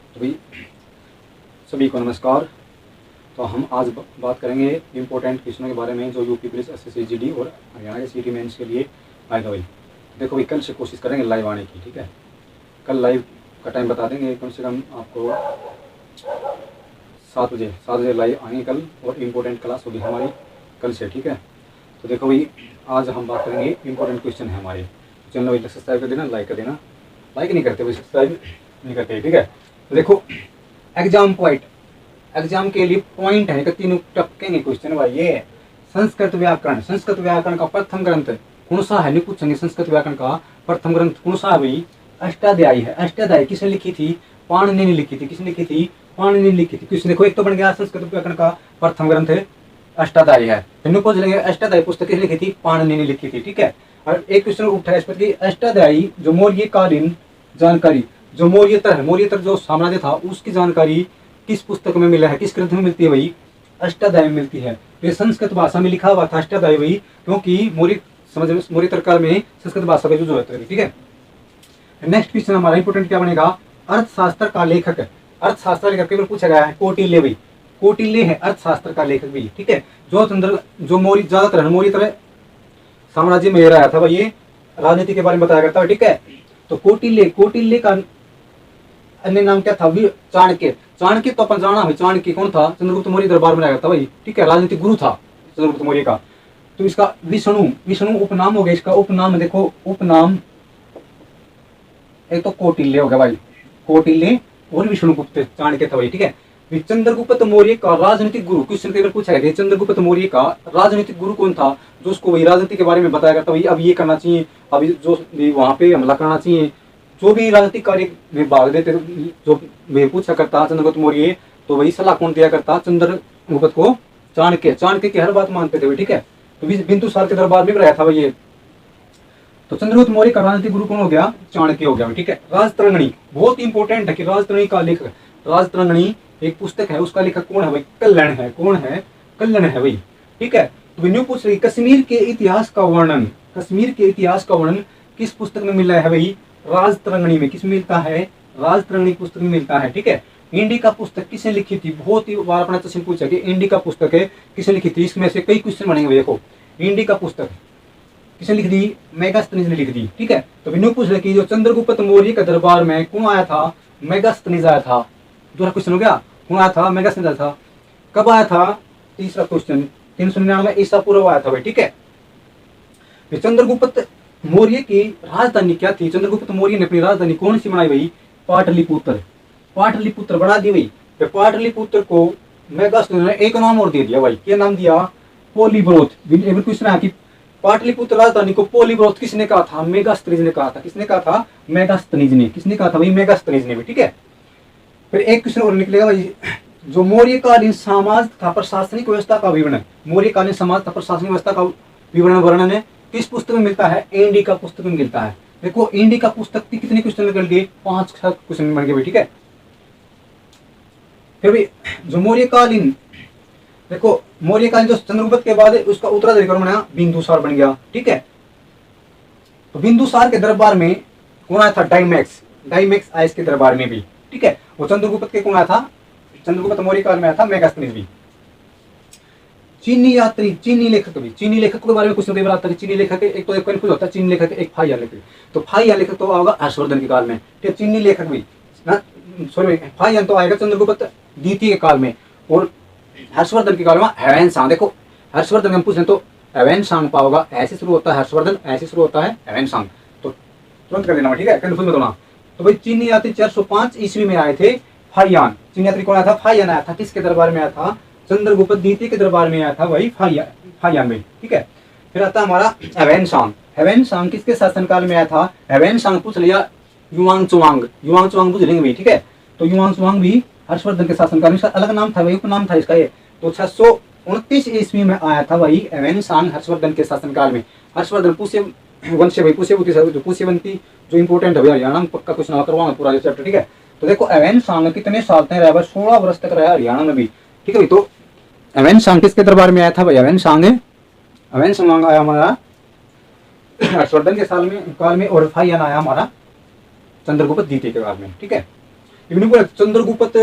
तो भाई सभी को नमस्कार। तो हम आज बात करेंगे इम्पोर्टेंट क्वेश्चनों के बारे में जो यूपी पुलिस एसएससी जीडी और हरियाणा के सीटी मेंस के लिए आएगा। भाई देखो भाई कल से कोशिश करेंगे लाइव आने की, ठीक है। कल लाइव का टाइम बता देंगे, कम से कम आपको 7 बजे लाइव आएंगे कल, और इम्पोर्टेंट क्लास होगी हमारी कल से, ठीक है। तो देखो भाई आज हम बात करेंगे इम्पोर्टेंट क्वेश्चन है हमारे। चैनल भाई सब्सक्राइब कर देना, लाइक कर देना। लाइक नहीं करते भाई, सब्सक्राइब नहीं करते, ठीक है। तो देखो एग्जाम के लिए पॉइंट है कि तीनों टपकेंगे क्वेश्चन भाई। ये संस्कृत व्याकरण का प्रथम ग्रंथ कौन सा है, नहीं पूछेंगे। संस्कृत व्याकरण का प्रथम ग्रंथ कौन सा है भाई? अष्टाध्यायी है। अष्टाध्यायी किसने लिखी थी? पाणिनि ने लिखी थी। किसने लिखी थी? पाणिनि ने लिखी थी। क्वेश्चन देखो, एक तो बन गया संस्कृत व्याकरण का प्रथम ग्रंथ अष्टाध्यायी है। फिर पूछ लेंगे अष्टाध्यायी पुस्तक किसने लिखी थी? पाणिनि ने लिखी थी, ठीक है। और एक क्वेश्चन उठा है इस पर कि अष्टाध्यायी जो मौर्यकालीन जानकारी, जो मौर्यतर जो साम्राज्य था उसकी जानकारी किस पुस्तक में मिला है, किस ग्रंथ में मिलती है भाई? अष्टाध्यायी में मिलती है। तो ये संस्कृत भाषा में लिखा हुआ था अष्टाध्यायी भाई, क्योंकि मौर्यतर काल में संस्कृत भाषा का यूज होता है, ठीक है। नेक्स्ट क्वेश्चन हमारा इंपोर्टेंट क्या बनेगा? अर्थशास्त्र का लेखक। अर्थशास्त्र लेखक केवल पूछा गया है कौटिल्य भाई। कौटिल्य है अर्थशास्त्र का लेखक भी, ठीक है। जो मौर्य ज्यादातर मौर्यतर साम्राज्य में रहा था भाई, ये राजनीति के बारे में बताया करता है, ठीक है। तो कौटिल्य का अन्य नाम क्या था? चाणक्य तो अपन जाना भाई। चाणक्य कौन था? चंद्रगुप्त मौर्य दरबार में रहा था भाई, ठीक है। राजनीतिक गुरु था चंद्रगुप्त मौर्य का। तो इसका विष्णु उपनाम हो गया। इसका उपनाम देखो, उपनाम एक तो कौटिल्य हो गया भाई, कौटिल्य और विष्णुगुप्त चाणक्य था भाई, ठीक है। चंद्रगुप्त मौर्य का राजनीतिक गुरु, क्वेश्चन पेपर पूछा गया चंद्रगुप्त मौर्य का राजनीतिक गुरु कौन था, जो उसको वही राजनीति के बारे में बताया करता भाई। अब ये करना चाहिए, अभी जो भी वहां पे हमला करना चाहिए, जो भी राजनीतिक कार्य में भाग लेते जो वे पूछा करता चंद्रगुप्त मौर्य, तो वही सलाह कौन दिया करता? चंद्रगुप्त को चाणक्य की हर बात मानते थे भाई, ठीक है। तो बिंदुसार के दरबार में रहा था भाई ये। तो चंद्रगुप्त मौर्य का राजनीतिक गुरु कौन हो गया? चाणक्य हो गया, ठीक है। राजतरंगिणी बहुत इंपॉर्टेंट है कि राजतरंगिणी का लेखक, राजतरंगिणी एक पुस्तक है, उसका लेखक कौन है भाई? कल्हण है। कौन है? कल्हण है भाई, ठीक है। तो न्यू पूछ रही कश्मीर के इतिहास का वर्णन किस पुस्तक में मिला है भाई? राजतरंगिणी में। किस मिलता है? राजतरंगिणी पुस्तक में मिलता है, ठीक है। इंडिका पुस्तक किसने लिखी थी? बहुत ही बार अपना क्वेश्चन पूछा कि इंडिका पुस्तक है किसने लिखी थी। इसमें से कई क्वेश्चन बनेंगे। देखो इंडिका पुस्तक किसने लिख दी? मेगास्थनीज ने लिख दी, ठीक है। तो विनू पूछ रहे कि जो चंद्रगुप्त मौर्य के दरबार में कौन आया था? मेगास्थनीज आया था। दूसरा क्वेश्चन हो गया, कौन आया था? मेगास्थनीज आया था। कब आया था? तीसरा क्वेश्चन 399 ईसा पूर्व आया था भाई, ठीक है। चंद्रगुप्त मौर्य की राजधानी क्या थी? चंद्रगुप्त मौर्य ने अपनी राजधानी कौन सी बनाई भाई? पाटलिपुत्र बना दी भाई। पाटलिपुत्र को मेगास्थनीज ने एक नाम और दे दिया भाई। क्या नाम दिया? पोलीब्रोथ। क्वेश्चन है कि पाटलिपुत्र राजधानी को पोलीब्रोथ किसने कहा था? मेगास्थनीज ने कहा था। किसने कहा था? मेगास्थनीज ने। किसने कहा था भाई? मेगास्थनीज ने भी, ठीक है। फिर एक क्वेश्चन और निकलेगा भाई, जो मौर्यकालीन समाज तथा प्रशासनिक व्यवस्था का विवरण, मौर्यकालीन समाज तथा प्रशासनिक व्यवस्था का वर्णन है किस पुस्तक में मिलता है? इंडिका पुस्तक में मिलता है। देखो इंडिका पुस्तक की कितने क्वेश्चन निकल गए? 5-6 क्वेश्चन बन गए भाई, ठीक है। फिर भी जो मौर्यकालीन, देखो मौर्यकालीन जो चंद्रगुप्त के बाद है उसका उत्तराधिकारी कौन बना? बिंदुसार बन गया, ठीक है। तो बिंदुसार के दरबार में कौन आया था? डाइमैक्स आया इसके दरबार में भी, ठीक है। वो चंद्रगुप्त के कौन आया था? चंद्रगुप्त मौर्य काल में आया था मेगास्थनीज भी। चीनी लेखक के बारे में कुछ नहीं आता है। चीनी लेखक एक तो कंफ्यूज होता है, चीनी लेखक एक फाहियान लेखक। तो फाहियान लेखक तो होगा हर्षवर्धन के काल में, ठीक है। चीनी लेखक भी सॉरी फाहियान तो आएगा चंद्रगुप्त द्वितीय के काल में, और हर्षवर्धन के काल में ह्वेन-सांग। देखो हर्षवर्धन हम पूछें तो ह्वेन-सांग पाओगा, ऐसे शुरू होता है हर्षवर्धन, ऐसे शुरू होता है ह्वेन-सांग। तो तुरंत कर देना, ठीक है, कंफ्यूज मत होना। तो भाई चीनी यात्री 405 ईस्वी में आए थे फाहियान। चीनी यात्री कौन आया था? फाहियान आया था। किसके दरबार में आया था? चंद्रगुप्त द्वितीय के दरबार में आया था भाई फाहियान में, ठीक है। फिर आता हमारा ह्वेन-सांग किसके शासनकाल में आया था? ह्वेन-सांग पूछ लिया युआंग चुआंग बुझ लेंगे भाई, ठीक है। तो युआंग चुआंग भी हर्षवर्धन के शासनकाल में, इसका अलग नाम था भाई, उपनाम था इसका ये। तो 629 ईस्वी में आया था भाई ह्वेन-सांग हर्षवर्धन के शासनकाल में। हर्षवर्धन पुष्यवंती जो इंपोर्टेंट है हरियाणा में, पक्का कुछ ना करवाना पूरा चैप्टर, ठीक है। तो देखो ह्वेन-सांग कितने साल तक रहा? 16 वर्ष तक रहा हरियाणा में भी, ठीक है भाई। तो ह्वेन-सांग किसके दरबार में आया था भाई? ह्वेन-सांग आया हमारा हर्षवर्धन के काल में, और फाहियान आया हमारा चंद्रगुप्त द्वितीय के काल में, ठीक है। इन्होंने बोला चंद्रगुप्त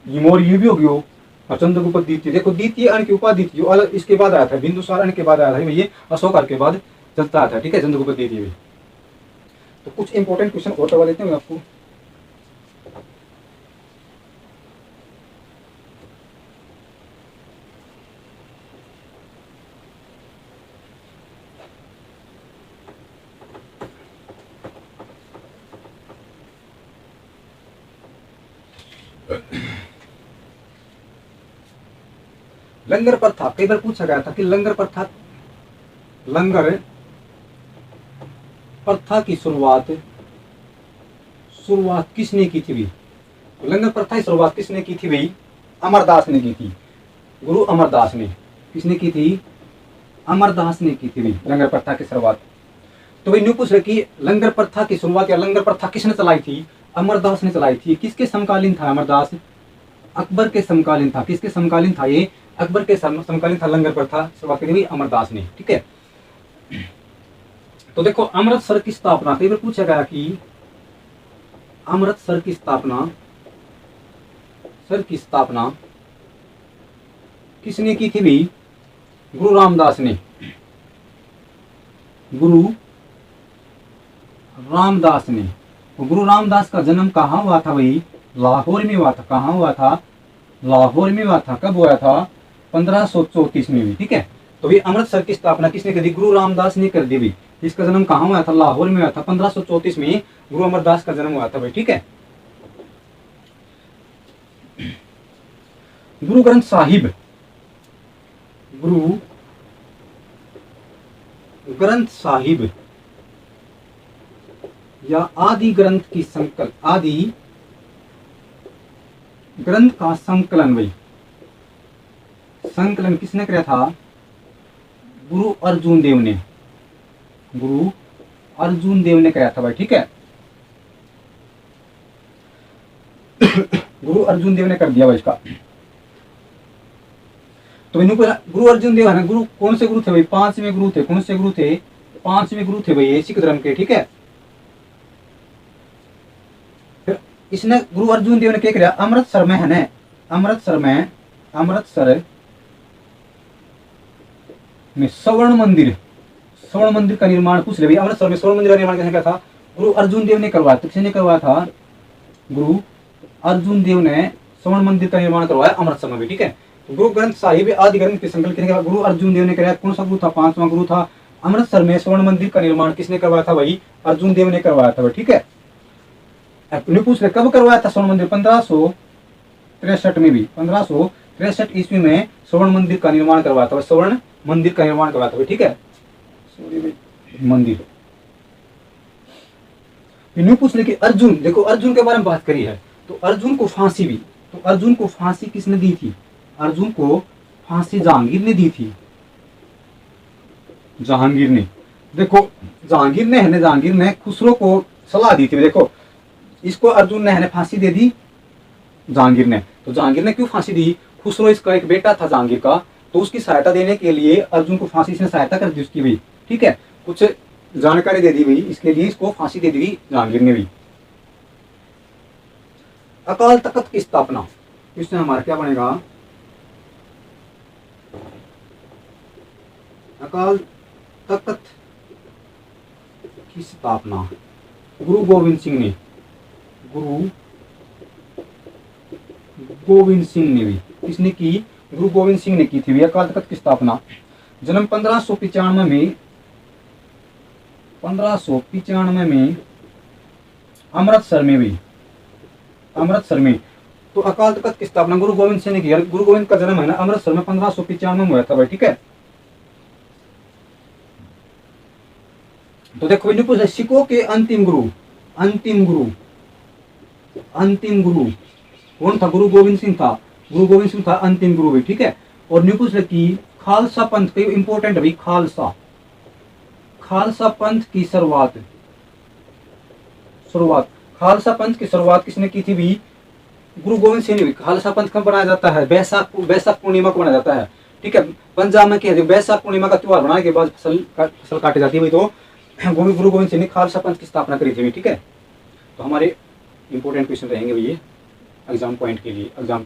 मौर्य भी हो गयो और चंद्रगुप्त द्वितीय। देखो द्वितीय अन्न की उपाधि थी जो अलग इसके बाद आया था, बिंदुसार अन्न के बाद आया था, ये अशोक के बाद चलता था, ठीक है, चंद्रगुप्त द्वितीय भी। तो कुछ इंपॉर्टेंट क्वेश्चन और करवा देते हैं आपको। लंगर प्रथा कई बार पूछा गया था कि लंगर प्रथा की शुरुआत किसने की थी भाई? तो लंगर प्रथा की शुरुआत किसने की थी भाई? अमरदास ने की थी, गुरु अमरदास ने। किसने की थी? अमरदास ने की थी भाई लंगर प्रथा की शुरुआत। तो भाई न्यू पूछ रहे कि लंगर प्रथा की शुरुआत या लंगर प्रथा किसने चलाई थी? अमरदास ने चलाई थी। किसके समकालीन था अमरदास? अकबर के समकालीन था। किसके समकालीन था ये? अकबर के समकालीन था लंगर प्रथा शुरुआत करी हुई अमरदास ने, ठीक है। तो देखो अमृतसर की स्थापना कई बार पूछा गया कि अमृतसर की स्थापना किसने की थी भाई? गुरु रामदास ने। गुरु रामदास ने। तो गुरु रामदास का जन्म कहाँ हुआ था भाई? लाहौर में हुआ था। कहाँ हुआ था? लाहौर में हुआ था। कब हुआ था? 1534 में भी, ठीक है। तो ये अमृतसर की स्थापना किसने कर दी? गुरु रामदास ने कर दी भाई। इसका जन्म कहाँ हुआ था? लाहौर में हुआ था। 1534 में गुरु अमरदास का जन्म हुआ था भाई, ठीक है। गुरु ग्रंथ साहिब, गुरु ग्रंथ साहिब या आदि ग्रंथ की आदि ग्रंथ का संकलन भाई, संकलन किसने किया था? गुरु अर्जुन देव ने। गुरु अर्जुन देव ने किया था भाई, ठीक है। गुरु अर्जुन देव ने कर दिया भाई इसका। तो इन्होंने गुरु अर्जुन देव है ना, गुरु कौन से गुरु थे भाई? 5वें गुरु थे। कौन से गुरु थे? 5वें गुरु थे भाई ये सिख धर्म के, ठीक है। फिर इसने गुरु अर्जुन देव ने क्या किया? अमृतसर में है ना, अमृतसर में स्वर्ण मंदिर का निर्माण पूछ ले भाई। अमृतसर में स्वर्ण मंदिर का निर्माण किसने किया था? गुरु अर्जुन देव ने करवाया। तो किसने करवाया था? गुरु अर्जुन देव ने स्वर्ण मंदिर का निर्माण करवाया अमृतसर में भी, ठीक है। तो गुरु ग्रंथ साहिब आदि ग्रंथ के संकलन किसने किया? गुरु अर्जुन देव ने कराया। कौन सा गुरु था? 5वां गुरु था। अमृतसर में स्वर्ण मंदिर का निर्माण किसने करवाया था भाई? अर्जुन देव ने करवाया था भाई, ठीक है। पूछ रहे कब करवाया था स्वर्ण मंदिर? 1563 में भी। 1563 ईस्वी में स्वर्ण मंदिर का निर्माण करवाया था। स्वर्ण मंदिर का निर्माण करवाया था, ठीक है। मंदिर पूछ ले कि अर्जुन, देखो अर्जुन के बारे में बात करी है तो अर्जुन को फांसी भी, तो अर्जुन को फांसी किसने दी थी? अर्जुन को फांसी जहांगीर ने दी थी। जहांगीर ने, देखो जहांगीर ने खुसरो को सलाह दी थी। देखो इसको अर्जुन ने फांसी दे दी जहांगीर ने। तो जहांगीर ने क्यों फांसी दी? खुसरो इसका एक बेटा था जहांगीर का, तो उसकी सहायता देने के लिए अर्जुन को फांसी से सहायता कर दी उसकी भी, ठीक है। कुछ जानकारी दे दी भाई, इसके लिए इसको फांसी दे दी जहांगीर ने भी। अकाल तख्त की स्थापना, इसमें हमारा क्या बनेगा? अकाल तख्त की स्थापना गुरु गोविंद सिंह ने। गुरु गोविंद सिंह ने भी, किसने की? गुरु गोविंद सिंह ने की थी अकाल तख्त की स्थापना। जन्म 1595 में, 1595 में अमृतसर में भी, अमृतसर में। तो अकाल तख्त की स्थापना गुरु गोविंद सिंह ने की। गुरु गोविंद का जन्म है ना अमृतसर में 1595 में हुआ था भाई, ठीक है। तो देखो इन्हें पूछा सिखों के अंतिम गुरु कौन था? गुरु गोविंद सिंह था। गुरु गोविंद सिंह था अंतिम गुरु भी, ठीक है। और न्यू पूछ कि खालसा पंथ कई इंपॉर्टेंट है भाई। खालसा पंथ की शुरुआत खालसा पंथ की शुरुआत किसने की थी भी? गुरु गोविंद सिंह ने भी। खालसा पंथ कब बनाया जाता है? बैसाख पूर्णिमा को बनाया जाता है, ठीक है। पंजाब में क्या है? बैसाख पूर्णिमा का त्योहार बनाने के बाद फसल काटी जाती है भाई। तो गुरु गोविंद सिंह ने खालसा पंथ की स्थापना करी थी, ठीक है। तो हमारे इंपॉर्टेंट क्वेश्चन रहेंगे भैया एग्जाम पॉइंट के लिए एग्जाम